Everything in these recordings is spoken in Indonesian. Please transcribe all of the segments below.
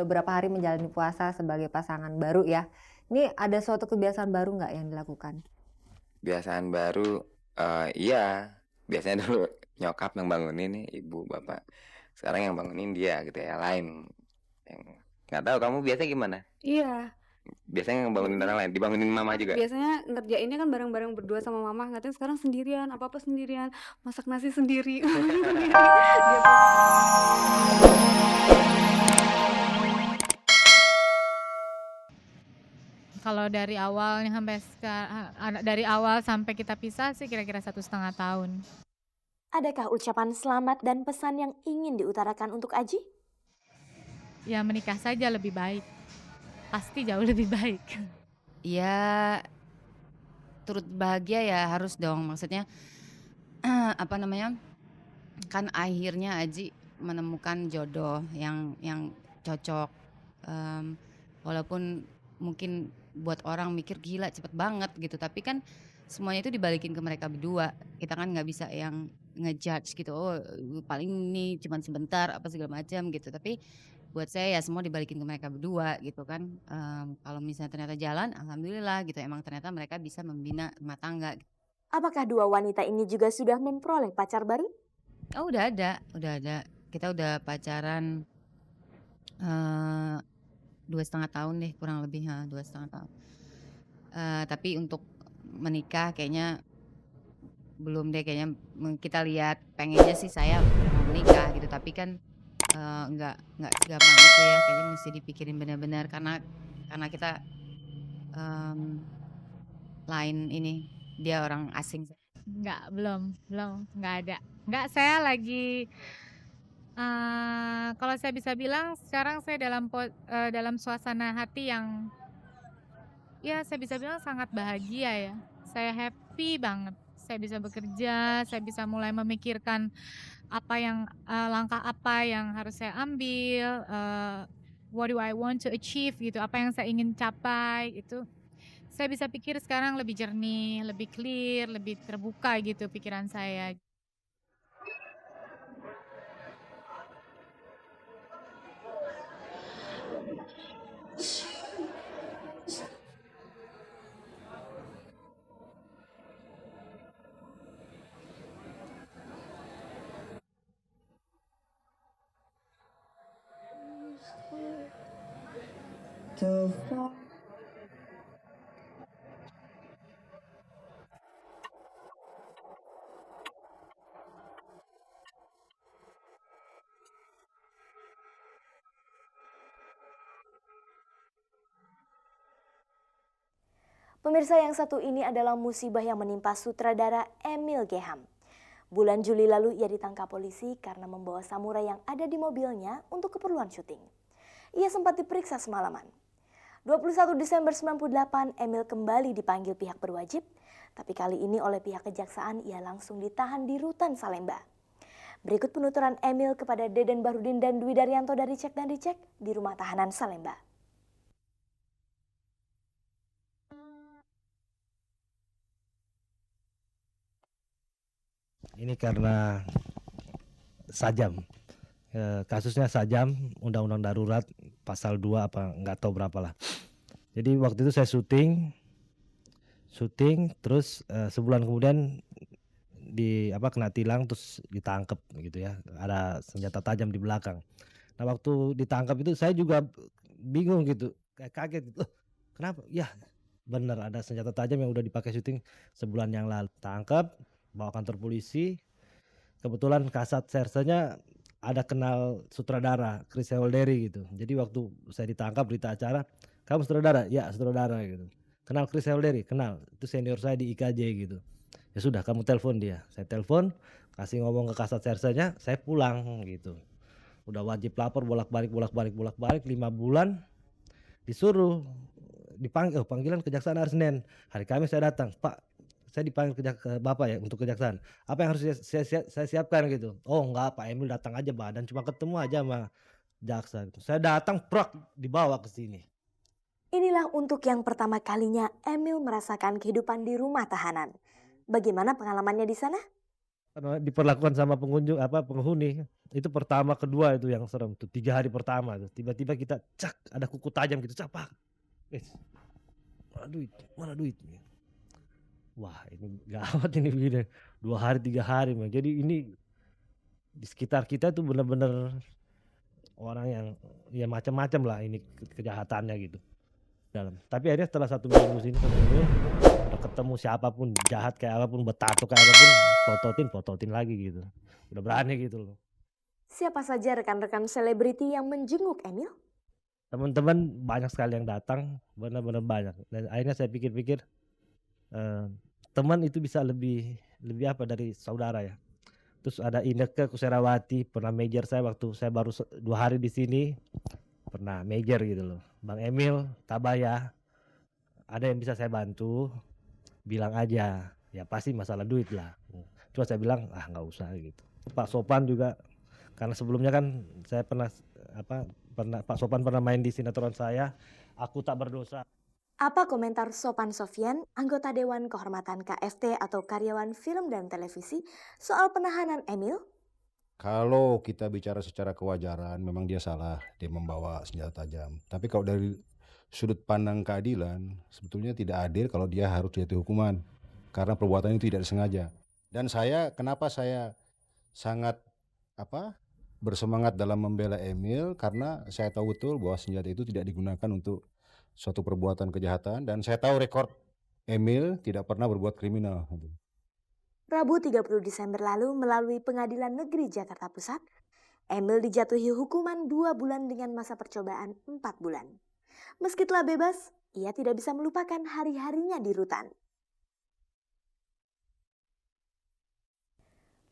beberapa hari menjalani puasa sebagai pasangan baru ya. Ini ada suatu kebiasaan baru nggak yang dilakukan? Kebiasaan baru, iya, biasanya dulu nyokap yang bangunin nih, ibu, bapak. Sekarang yang bangunin dia gitu ya, lain. Yang nggak tahu kamu biasa gimana? Iya, Biasanya yang bangunin dulu orang lain, dibangunin mama juga. biasanya ngerjainnya kan bareng-bareng berdua sama mama, nggak sekarang sendirian, apa-apa sendirian, masak nasi sendiri, sendiri. Dia Kalau dari awal sampai kita pisah sih kira-kira 1,5 tahun. Adakah ucapan selamat dan pesan yang ingin diutarakan untuk Aji? Ya menikah saja lebih baik. Pasti jauh lebih baik. Ya turut bahagia ya harus dong, maksudnya apa namanya, kan akhirnya Aji menemukan jodoh yang cocok, mmm, walaupun mungkin buat orang mikir gila cepet banget gitu, tapi kan semuanya itu dibalikin ke mereka berdua. Kita kan nggak bisa yang ngejudge gitu, oh paling ini cuman sebentar apa segala macam gitu, tapi buat saya ya semua dibalikin ke mereka berdua gitu kan. Kalau misalnya ternyata jalan, alhamdulillah gitu, emang ternyata mereka bisa membina rumah tangga. Apakah dua wanita ini juga sudah memperoleh pacar baru? Oh udah ada. Kita udah pacaran, eee, 2,5 tahun deh kurang lebih, 2,5 tahun. Tapi untuk menikah kayaknya belum deh, kayaknya kita lihat pengennya sih saya mau menikah gitu, tapi kan, nggak segampang itu ya, kayaknya mesti dipikirin benar-benar karena kita, mmm, lain ini, dia orang asing. Enggak, enggak ada. Enggak, saya lagi kalau saya bisa bilang sekarang saya dalam suasana hati yang ya saya bisa bilang sangat bahagia ya. Saya happy banget. Saya bisa bekerja, saya bisa mulai memikirkan langkah apa yang harus saya ambil, what do I want to achieve gitu, apa yang saya ingin capai itu. Saya bisa pikir sekarang lebih jernih, lebih clear, lebih terbuka gitu pikiran saya. Pemirsa, yang satu ini adalah musibah yang menimpa sutradara Emil Geham. Bulan Juli lalu ia ditangkap polisi karena membawa samurai yang ada di mobilnya untuk keperluan syuting. Ia sempat diperiksa semalaman. 21 Desember 98, Emil kembali dipanggil pihak berwajib, tapi kali ini oleh pihak kejaksaan ia langsung ditahan di Rutan Salemba. Berikut penuturan Emil kepada Deden Barudin dan Dwi Daryanto dari Cek dan Dicek di rumah tahanan Salemba. Ini karena sajam, kasusnya sajam, undang-undang darurat pasal 2 apa nggak tahu berapa lah. Jadi waktu itu saya syuting terus sebulan kemudian kena tilang terus ditangkap gitu ya, ada senjata tajam di belakang. Nah waktu ditangkap itu saya juga bingung gitu, kayak kaget gitu, kenapa? Ya bener ada senjata tajam yang udah dipakai syuting sebulan yang lalu. Tangkap, bawa kantor polisi. Kebetulan kasat sersenya ada kenal sutradara Chris Hewalderi gitu. Jadi waktu saya ditangkap berita acara, kamu sutradara? Ya sutradara gitu. Kenal Chris Hewalderi? Kenal. Itu senior saya di IKJ gitu. Ya sudah, kamu telepon dia. Saya telepon, kasih ngomong ke kasat sersenya, saya pulang gitu. Udah wajib lapor bolak-balik 5 bulan. Disuruh panggilan kejaksaan hari Senin. Hari Kamis saya datang, Pak, saya dipanggil ke Bapak ya untuk kejaksaan. Apa yang harus saya siapkan gitu? Oh enggak, Pak Emil datang aja badan cuma ketemu aja sama jaksa gitu. Saya datang dibawa ke sini. Inilah untuk yang pertama kalinya Emil merasakan kehidupan di rumah tahanan. Bagaimana pengalamannya di sana? Karena diperlakukan sama pengunjung penghuni, itu pertama, kedua itu yang serem tuh, 3 hari pertama tuh, tiba-tiba kita cak, ada kuku tajam gitu, capak, "Mana duit, mana duit?" Wah, ini gawat ini begini, 2 hari, 3 hari, Mas. Jadi ini di sekitar kita tuh bener-bener orang yang ya macam-macam lah ini kejahatannya gitu tapi akhirnya setelah 1 minggu sini, 1 minggu udah ketemu siapapun jahat kayak apapun, betato kayak apapun, pototin lagi gitu. Udah berani gitu loh. Siapa saja rekan-rekan selebriti yang menjenguk Emil? Teman-teman banyak sekali yang datang, benar-benar banyak. Dan akhirnya saya pikir-pikir teman itu bisa lebih dari saudara ya. Terus ada Inneke Koesherawati, pernah manajer saya waktu saya baru 2 hari di sini, pernah manajer gitu loh. Bang Emil, Tabaya, ada yang bisa saya bantu, bilang aja, ya pasti masalah duit lah. Cuma saya bilang, nggak usah gitu. Pak Sopan juga, karena sebelumnya kan saya Pak Sopan pernah main di sinetron saya, Aku Tak Berdosa. Apa komentar Sopan Sofyan, anggota Dewan Kehormatan KFT atau karyawan film dan televisi soal penahanan Emil? Kalau kita bicara secara kewajaran, memang dia salah, dia membawa senjata tajam. Tapi kalau dari sudut pandang keadilan, sebetulnya tidak adil kalau dia harus dijatuhi hukuman. Karena perbuatan itu tidak disengaja. Dan kenapa saya sangat bersemangat dalam membela Emil, karena saya tahu betul bahwa senjata itu tidak digunakan untuk suatu perbuatan kejahatan. Dan saya tahu rekor Emil tidak pernah berbuat kriminal. Rabu 30 Desember lalu melalui Pengadilan Negeri Jakarta Pusat, Emil dijatuhi hukuman 2 bulan dengan masa percobaan 4 bulan. Meski telah bebas, ia tidak bisa melupakan hari-harinya di rutan.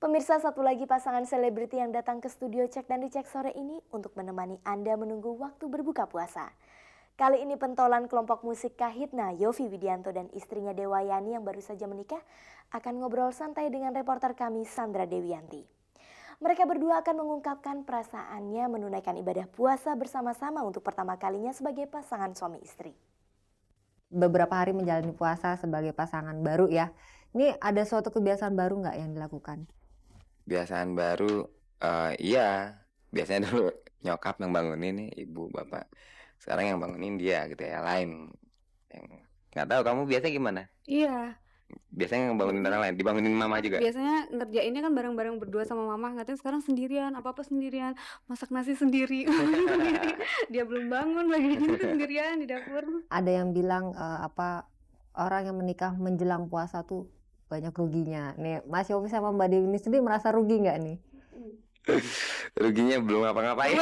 Pemirsa, satu lagi pasangan selebriti yang datang ke studio Cek dan Dicek sore ini untuk menemani Anda menunggu waktu berbuka puasa. Kali ini pentolan kelompok musik Kahitna, Yovie Widianto dan istrinya Dewayani yang baru saja menikah akan ngobrol santai dengan reporter kami Sandra Dewianti. Mereka berdua akan mengungkapkan perasaannya menunaikan ibadah puasa bersama-sama untuk pertama kalinya sebagai pasangan suami istri. Beberapa hari menjalani puasa sebagai pasangan baru ya. Ini ada suatu kebiasaan baru nggak yang dilakukan? Kebiasaan baru, iya. Biasanya dulu nyokap yang bangunin nih, ibu, bapak. Sekarang yang bangunin dia gitu ya, lain. Yang nggak tahu kamu biasanya gimana? Iya. Biasanya yang bangunin orang lain, dibangunin mama juga. Biasanya ngerjainnya kan bareng-bareng berdua sama mama, nggak tahu sekarang sendirian, apa-apa sendirian, masak nasi sendiri. Dia belum bangun lagi sendirian di dapur. Ada yang bilang orang yang menikah menjelang puasa tuh banyak ruginya. Nih Mas Yovie sama Mbak Dewi ini sendiri merasa rugi nggak nih? Ruginya belum ngapa-ngapain.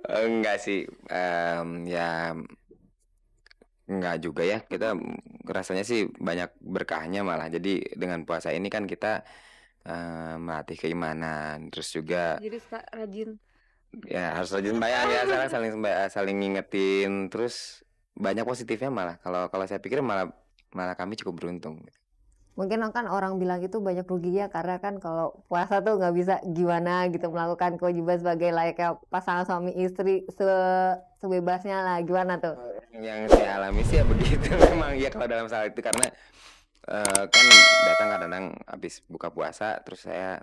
Enggak sih, ya enggak juga ya. Kita rasanya sih banyak berkahnya malah. Jadi dengan puasa ini kan kita melatih keimanan, terus juga Jadi rajin. ya harus rajin bayar ya, saling ngingetin, terus banyak positifnya malah. Kalau saya pikir malah kami cukup beruntung. Mungkin kan orang bilang itu banyak ruginya karena kan kalau puasa tuh nggak bisa gimana gitu melakukan kewajiban sebagai layaknya pasangan suami istri sebebasnya lah, gimana tuh? Yang saya alami sih ya begitu memang ya kalau dalam saat itu, karena kan datang kadang-kadang habis buka puasa, terus saya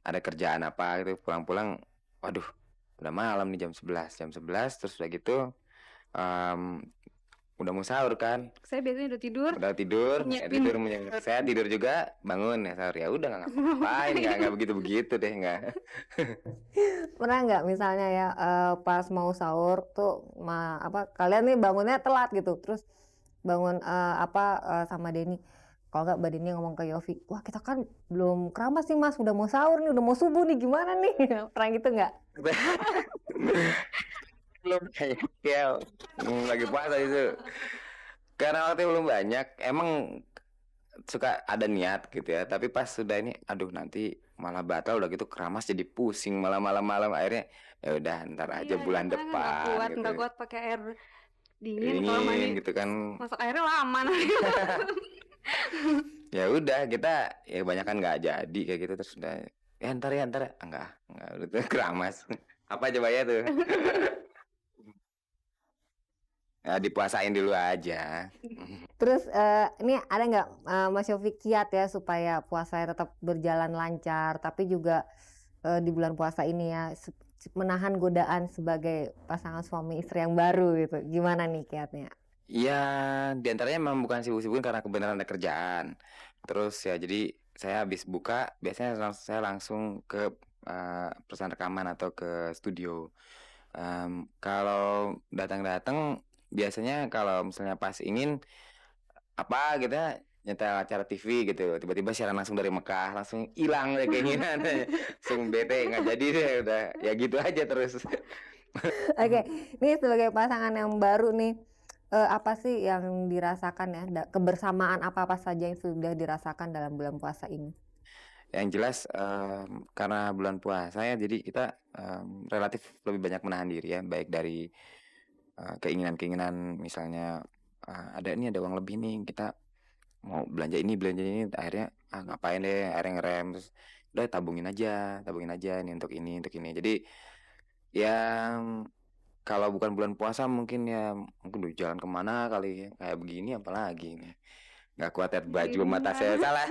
ada kerjaan apa gitu, pulang-pulang waduh udah malam nih, jam 11 terus udah gitu udah mau sahur kan. Saya biasanya udah tidur. Saya tidur juga, bangun ya sahur, ya udah nggak ngapain, nggak begitu deh, nggak. Pernah nggak misalnya ya pas mau sahur tuh kalian nih bangunnya telat gitu, terus bangun sama Denny, kalau nggak Mbak Denny ngomong ke Yovie, wah kita kan belum keramas nih Mas, udah mau sahur nih, udah mau subuh nih, gimana nih? Pernah gitu nggak? Belum kayak ya, lagi puasa itu, karena waktu belum banyak, emang suka ada niat gitu ya, tapi pas sudah ini aduh nanti malah batal, udah gitu keramas jadi pusing malam akhirnya ya udah ntar aja bulan depan gitu. Nggak kuat pakai air dingin kalau mandi gitu kan, masak airnya lama nanti. ya udah kita ya kebanyakan nggak jadi kayak gitu, terus udah ya ntar enggak udah tuh keramas apa coba ya tuh. Ya dipuasain dulu aja. Terus ini ada nggak Mas Yofi kiat ya supaya puasanya tetap berjalan lancar, tapi juga di bulan puasa ini ya menahan godaan sebagai pasangan suami istri yang baru gitu. Gimana nih kiatnya? Ya, diantaranya memang bukan sibuk-sibukin karena kebenaran ada kerjaan. Terus ya jadi saya habis buka biasanya saya langsung ke perusahaan rekaman atau ke studio. Kalau datang-datang biasanya kalau misalnya pas ingin apa gitu ya nyetel acara TV gitu tiba-tiba siaran langsung dari Mekah langsung hilang deh keinginan langsung bete nggak jadi deh udah ya gitu aja terus. Oke, ini sebagai pasangan yang baru nih, apa sih yang dirasakan ya, kebersamaan apa-apa saja yang sudah dirasakan dalam bulan puasa ini? Yang jelas karena bulan puasa ya jadi kita relatif lebih banyak menahan diri ya baik dari keinginan-keinginan misalnya ada uang lebih nih kita mau belanja ini akhirnya ngapain deh akhirnya ngerem terus udah tabungin aja ini untuk ini jadi ya kalau bukan bulan puasa mungkin udah jalan kemana kali ya kayak begini apalagi nih nggak kuat lihat baju mata saya salah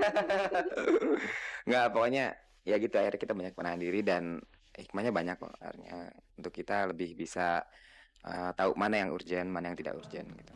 nggak pokoknya ya gitu akhirnya kita banyak menahan diri dan hikmahnya banyak kok akhirnya untuk kita lebih bisa tahu mana yang urgent mana yang tidak urgent gitu.